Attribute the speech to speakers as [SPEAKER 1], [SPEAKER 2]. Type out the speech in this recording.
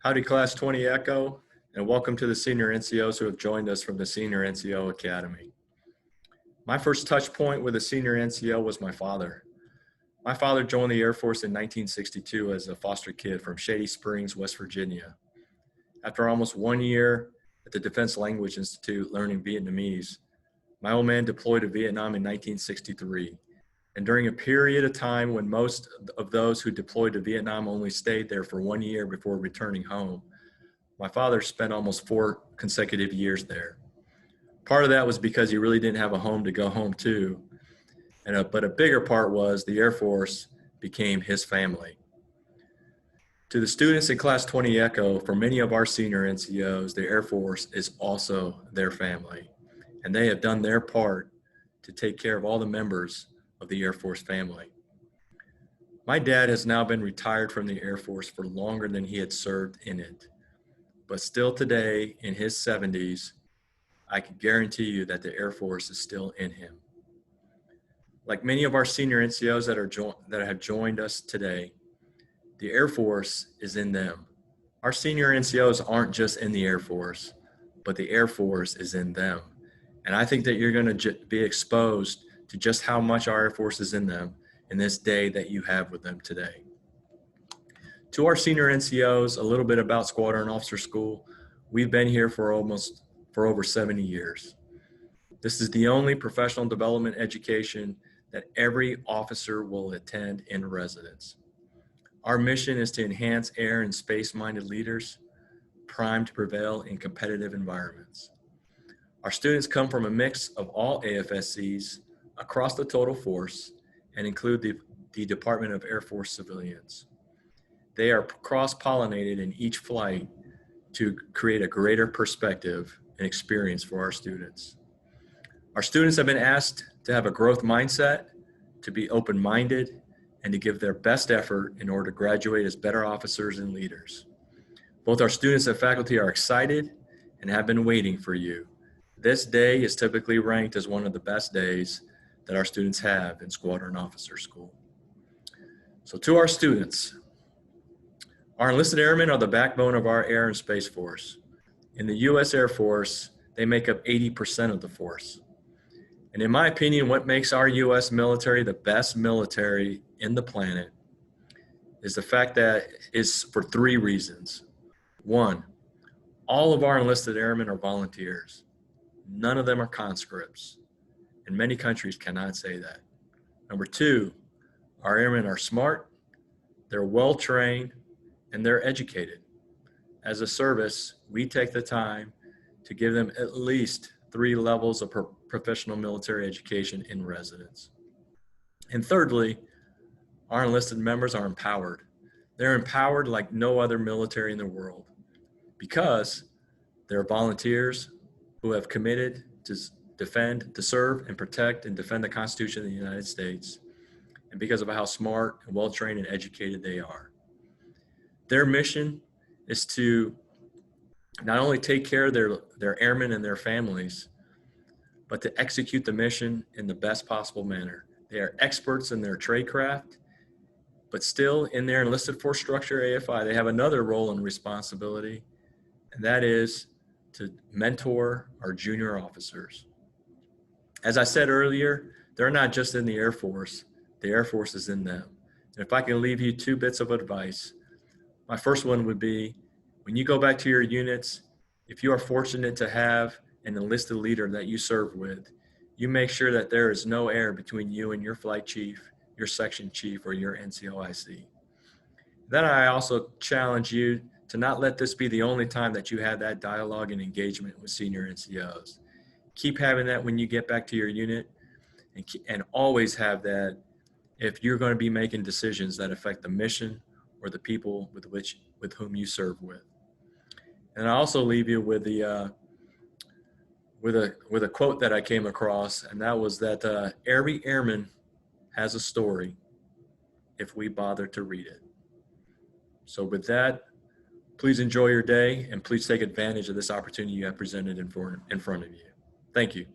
[SPEAKER 1] Howdy Class 20 Echo, and welcome to the senior NCOs who have joined us from the Senior NCO Academy. My first touch point with a senior NCO was my father. My father joined the Air Force in 1962 as a foster kid from Shady Springs, West Virginia. After almost 1 year at the Defense Language Institute learning Vietnamese, my old man deployed to Vietnam in 1963. And during a period of time when most of those who deployed to Vietnam only stayed there for 1 year before returning home, my father spent almost 4 consecutive years there. Part of that was because he really didn't have a home to go home to, but a bigger part was the Air Force became his family. To the students in Class 20 Echo, for many of our senior NCOs, the Air Force is also their family, and they have done their part to take care of all the members of the Air Force family. My dad has now been retired from the Air Force for longer than he had served in it, but still today in his 70s, I can guarantee you that the Air Force is still in him. Like many of our senior NCOs that have joined us today, the Air Force is in them. Our senior NCOs aren't just in the Air Force, but the Air Force is in them. And I think that you're going to be exposed to just how much our Air Force is in them in this day that you have with them today. To our senior NCOs, a little bit about Squadron Officer School. We've been here for over 70 years. This is the only professional development education that every officer will attend in residence. Our mission is to enhance air and space-minded leaders, primed to prevail in competitive environments. Our students come from a mix of all AFSCs across the total force and include the Department of Air Force civilians. They are cross-pollinated in each flight to create a greater perspective and experience for our students. Our students have been asked to have a growth mindset, to be open-minded, and to give their best effort in order to graduate as better officers and leaders. Both our students and faculty are excited and have been waiting for you. This day is typically ranked as one of the best days that our students have in Squadron Officer School. So to our students, our enlisted airmen are the backbone of our air and space force. In the U.S. Air Force, they make up 80% of the force. And in my opinion, what makes our U.S. military the best military in the planet is the fact that it's for 3 reasons. 1, all of our enlisted airmen are volunteers. None of them are conscripts. And many countries cannot say that. Number 2, our airmen are smart, they're well-trained, and they're educated. As a service, we take the time to give them at least 3 levels of professional military education in residence. And thirdly, our enlisted members are empowered. They're empowered like no other military in the world because they're volunteers who have committed to defend, to serve and protect and defend the Constitution of the United States, and because of how smart and well-trained and educated they are. Their mission is to not only take care of their airmen and their families, but to execute the mission in the best possible manner. They are experts in their trade craft, but still in their enlisted force structure, AFI, they have another role and responsibility, and that is to mentor our junior officers. As I said earlier, they're not just in the Air Force is in them. And if I can leave you 2 bits of advice, my first one would be, when you go back to your units, if you are fortunate to have an enlisted leader that you serve with, you make sure that there is no air between you and your flight chief, your section chief, or your NCOIC. Then I also challenge you to not let this be the only time that you have that dialogue and engagement with senior NCOs. Keep having that when you get back to your unit, and always have that if you're going to be making decisions that affect the mission or the people with whom you serve with. And I also leave you with a quote that I came across, and that was that every airman has a story if we bother to read it. So with that, please enjoy your day, and please take advantage of this opportunity you have presented in front of you. Thank you.